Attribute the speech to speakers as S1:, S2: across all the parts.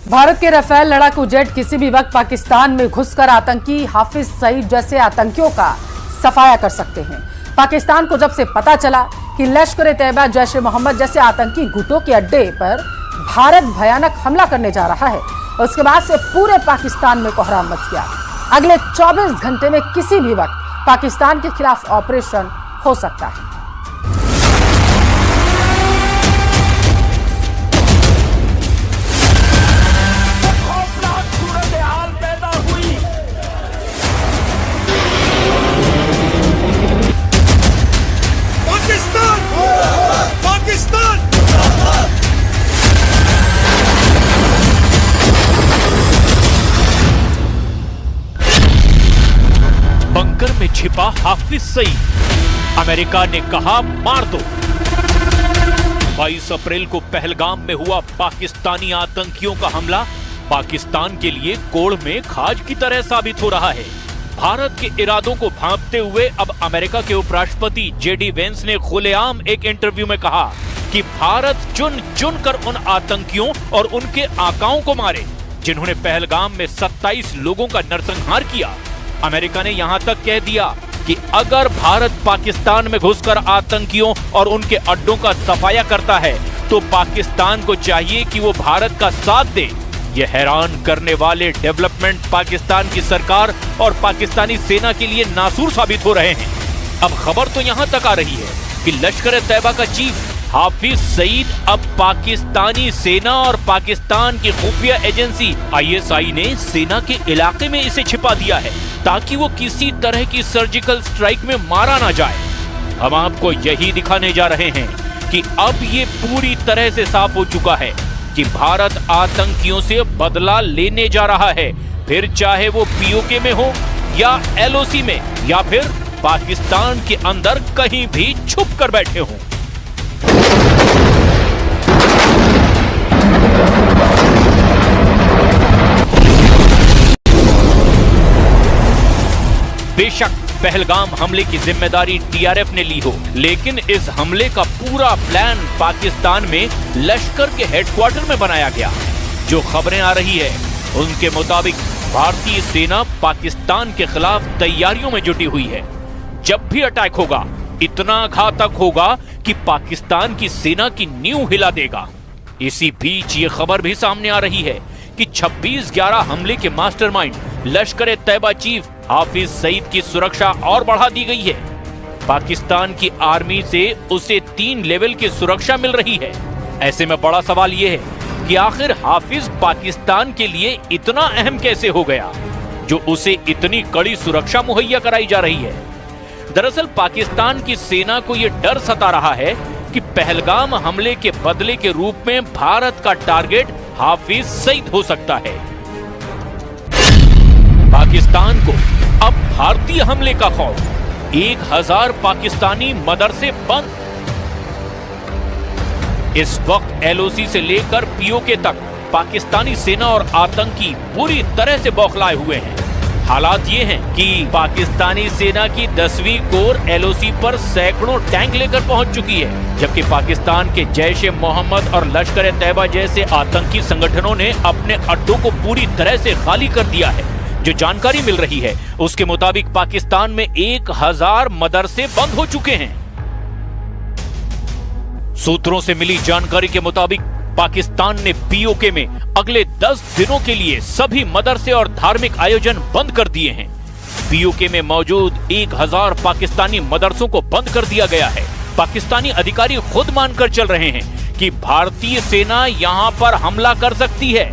S1: भारत के राफेल लड़ाकू जेट किसी भी वक्त पाकिस्तान में घुसकर आतंकी हाफिज सईद जैसे आतंकियों का सफाया कर सकते हैं। पाकिस्तान को जब से पता चला कि लश्कर-ए-तैयबा, जैश-ए-मोहम्मद जैसे आतंकी गुटों के अड्डे पर भारत भयानक हमला करने जा रहा है, उसके बाद से पूरे पाकिस्तान में कोहराम मच गया। अगले 24 घंटे में किसी भी वक्त पाकिस्तान के खिलाफ ऑपरेशन हो सकता है।
S2: बंकर में छिपा हाफिज सईद, अमेरिका ने कहा मार दो। 22 अप्रैल को पहलगाम में हुआ पाकिस्तानी आतंकियों का हमला पाकिस्तान के लिए कोड़ में खाज की तरह साबित हो रहा है। भारत के इरादों को भांपते हुए अब अमेरिका के उपराष्ट्रपति जेडी वेंस ने खुलेआम एक इंटरव्यू में कहा कि भारत चुन चुन कर उन आतंकियों और उनके आकाओं को मारे जिन्होंने पहलगाम में 27 लोगों का नरसंहार किया। अमेरिका ने यहां तक कह दिया कि अगर भारत पाकिस्तान में घुसकर आतंकियों और उनके अड्डों का सफाया करता है तो पाकिस्तान को चाहिए कि वो भारत का साथ दे। ये हैरान करने वाले डेवलपमेंट पाकिस्तान की सरकार और पाकिस्तानी सेना के लिए नासूर साबित हो रहे हैं। अब खबर तो यहां तक आ रही है कि लश्कर-ए-तैयबा का चीफ हाफिज सईद अब पाकिस्तानी सेना और पाकिस्तान की खुफिया एजेंसी ISI ने सेना के इलाके में इसे छिपा दिया है ताकि वो किसी तरह की सर्जिकल स्ट्राइक में मारा ना जाए। हम आपको यही दिखाने जा रहे हैं कि अब ये पूरी तरह से साफ हो चुका है कि भारत आतंकियों से बदला लेने जा रहा है, फिर चाहे वो POK में हो या LOC में या फिर पाकिस्तान के अंदर कहीं भी छुप कर बैठे हों। बेशक पहलगाम हमले की जिम्मेदारी TRF ने ली हो, लेकिन इस हमले का पूरा प्लान पाकिस्तान में लश्कर के हेडक्वार्टर में बनाया गया। जो खबरें आ रही है उनके मुताबिक भारतीय सेना पाकिस्तान के खिलाफ तैयारियों में जुटी हुई है। जब भी अटैक होगा इतना घातक होगा कि पाकिस्तान की सेना की नींव हिला देगा। इसी बीच ये खबर भी सामने आ रही है कि 26/11 हमले के मास्टरमाइंड लश्कर-ए-तैयबा चीफ हाफिज सईद की सुरक्षा और बढ़ा दी गई है। पाकिस्तान की आर्मी से उसे 3 लेवल की सुरक्षा मिल रही है। ऐसे में बड़ा सवाल यह है कि आखिर हाफिज पाकिस्तान के लिए इतना अहम कैसे हो गया जो उसे इतनी कड़ी सुरक्षा मुहैया कराई जा रही है। दरअसल पाकिस्तान की सेना को यह डर सता रहा है कि पहलगाम हमले के बदले के रूप में भारत का टारगेट हाफिज सईद हो सकता है। पाकिस्तान को अब भारतीय हमले का खौफ, 1000 पाकिस्तानी मदरसे बंद। इस वक्त LOC से लेकर POK तक पाकिस्तानी सेना और आतंकी पूरी तरह से बौखलाए हुए हैं। हालात ये हैं कि पाकिस्तानी सेना की 10वीं कोर LOC पर सैकड़ों टैंक लेकर पहुंच चुकी है, जबकि पाकिस्तान के जैश-ए-मोहम्मद और लश्कर-ए-तैयबा जैसे आतंकी संगठनों ने अपने अड्डों को पूरी तरह से खाली कर दिया है। जो जानकारी मिल रही है उसके मुताबिक पाकिस्तान में 1000 मदरसे बंद हो चुके हैं। सूत्रों से मिली जानकारी के मुताबिक पाकिस्तान ने POK में अगले 10 दिनों के लिए सभी मदरसे और धार्मिक आयोजन बंद कर दिए हैं। POK में मौजूद 1000 पाकिस्तानी मदरसों को बंद कर दिया गया है। पाकिस्तानी अधिकारी खुद मानकर चल रहे हैं कि भारतीय सेना यहां पर हमला कर सकती है।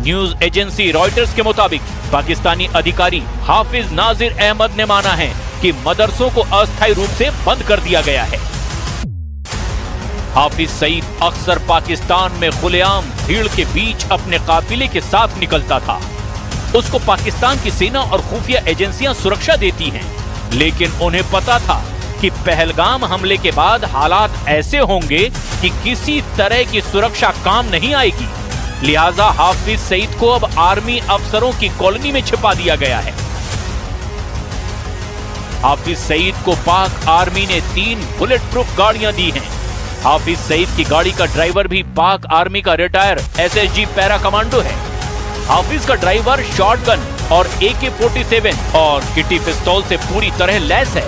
S2: न्यूज एजेंसी रॉयटर्स के मुताबिक पाकिस्तानी अधिकारी हाफिज नाजिर अहमद ने माना है कि मदरसों को अस्थायी रूप से बंद कर दिया गया है। हाफिज सईद अक्सर पाकिस्तान में खुलेआम भीड़ के बीच अपने काफिले के साथ निकलता था। उसको पाकिस्तान की सेना और खुफिया एजेंसियां सुरक्षा देती हैं, लेकिन उन्हें पता था कि पहलगाम हमले के बाद हालात ऐसे होंगे कि किसी तरह की सुरक्षा काम नहीं आएगी। लिहाजा हाफिज सईद को अब आर्मी अफसरों की कॉलोनी में छिपा दिया गया है। हाफिज सईद को पाक आर्मी ने 3 बुलेट प्रूफ गाड़ियां दी हैं। हाफिज सईद की गाड़ी का ड्राइवर भी पाक आर्मी का रिटायर एसएसजी पैरा कमांडो है। हाफिज का ड्राइवर शॉटगन और AK-47 और किटी पिस्तौल से पूरी तरह लैस है।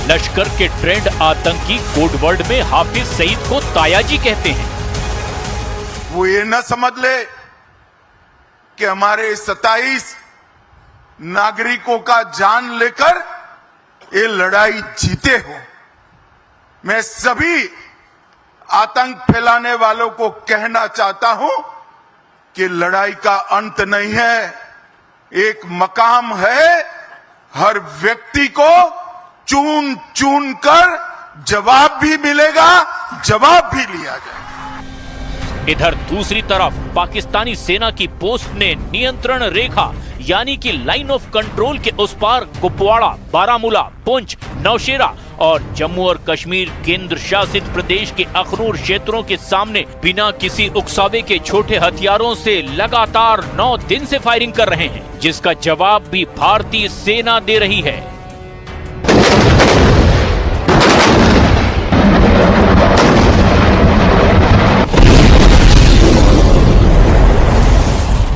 S2: लश्कर के ट्रेंड आतंकी कोड वर्ड में हाफिज सईद को तायाजी कहते हैं।
S3: वो ये न समझ ले कि हमारे 27 नागरिकों का जान लेकर ये लड़ाई जीते हो। मैं सभी आतंक फैलाने वालों को कहना चाहता हूं कि लड़ाई का अंत नहीं है, एक मकाम है। हर व्यक्ति को चुन चुन कर जवाब भी मिलेगा, जवाब भी लिया जाएगा।
S2: इधर दूसरी तरफ पाकिस्तानी सेना की पोस्ट ने नियंत्रण रेखा यानी कि लाइन ऑफ कंट्रोल के उस पार कुपवाड़ा, बारामूला, पुंछ, नौशेरा और जम्मू और कश्मीर केंद्र शासित प्रदेश के अखनूर क्षेत्रों के सामने बिना किसी उकसावे के छोटे हथियारों से लगातार 9 दिन से फायरिंग कर रहे हैं, जिसका जवाब भी भारतीय सेना दे रही है।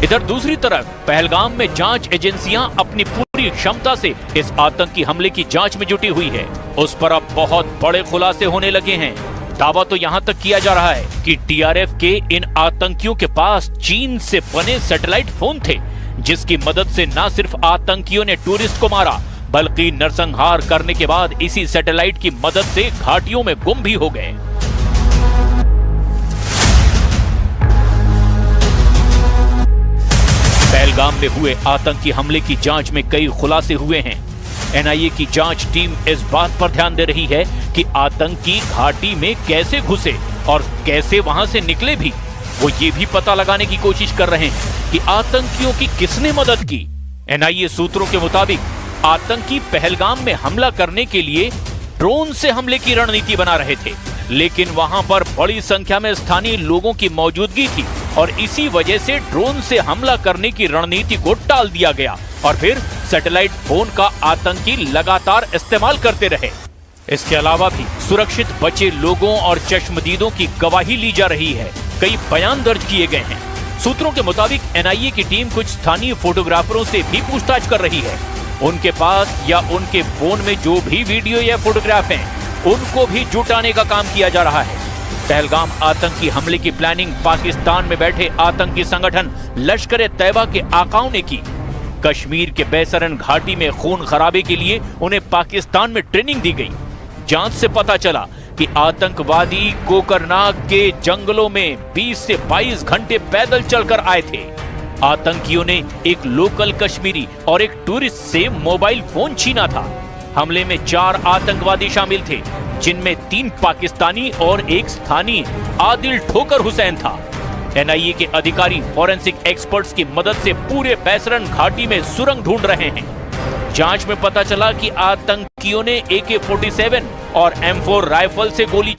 S2: इधर दूसरी तरफ पहलगाम में जांच एजेंसियां अपनी पूरी क्षमता से इस आतंकी हमले की जांच में जुटी हुई है। उस पर अब बहुत बड़े खुलासे होने लगे हैं। दावा तो यहां तक किया जा रहा है कि TRF के इन आतंकियों के पास चीन से बने सैटेलाइट फोन थे, जिसकी मदद से न सिर्फ आतंकियों ने टूरिस्ट को मारा, बल्कि नरसंहार करने के बाद इसी सैटेलाइट की मदद से घाटियों में गुम भी हो गए। पहलगाम में हुए आतंकी हमले की जांच में कई खुलासे हुए हैं। NIA की जांच टीम इस बात पर ध्यान दे रही है कि आतंकी घाटी में कैसे घुसे और कैसे वहां से निकले भी। वो ये भी पता लगाने की कोशिश कर रहे हैं कि आतंकियों की किसने मदद की। NIA सूत्रों के मुताबिक आतंकी पहलगाम में हमला करने के लिए ड्रोन से हमले की रणनीति बना रहे थे, लेकिन वहां पर बड़ी संख्या में स्थानीय लोगों की मौजूदगी थी और इसी वजह से ड्रोन से हमला करने की रणनीति को टाल दिया गया और फिर सैटेलाइट फोन का आतंकी लगातार इस्तेमाल करते रहे। इसके अलावा भी सुरक्षित बचे लोगों और चश्मदीदों की गवाही ली जा रही है। कई बयान दर्ज किए गए हैं। सूत्रों के मुताबिक NIA की टीम कुछ स्थानीय फोटोग्राफरों से भी पूछताछ कर रही है। उनके पास या उनके फोन में जो भी वीडियो या फोटोग्राफ हैं, उनको भी जुटाने का काम किया जा रहा है। पहलगाम आतंकी हमले की प्लानिंग पाकिस्तान में बैठे आतंकी संगठन लश्कर-ए-तैयबा के आकाओं ने की। कश्मीर के बैसरन घाटी में खून खराबे के लिए उन्हें पाकिस्तान में ट्रेनिंग दी गई। जांच से पता चला कि आतंकवादी कोकरनाग के जंगलों में 20 से 22 घंटे पैदल चलकर आए थे। आतंकियों ने एक लोकल कश्मीरी और एक टूरिस्ट से मोबाइल फोन छीना था। हमले में 4 आतंकवादी शामिल थे, जिनमें 3 पाकिस्तानी और एक स्थानीय आदिल ठोकर हुसैन था। NIA के अधिकारी फॉरेंसिक एक्सपर्ट्स की मदद से पूरे बैसरन घाटी में सुरंग ढूंढ रहे हैं। जांच में पता चला कि आतंकियों ने AK-47 और M4 राइफल से गोली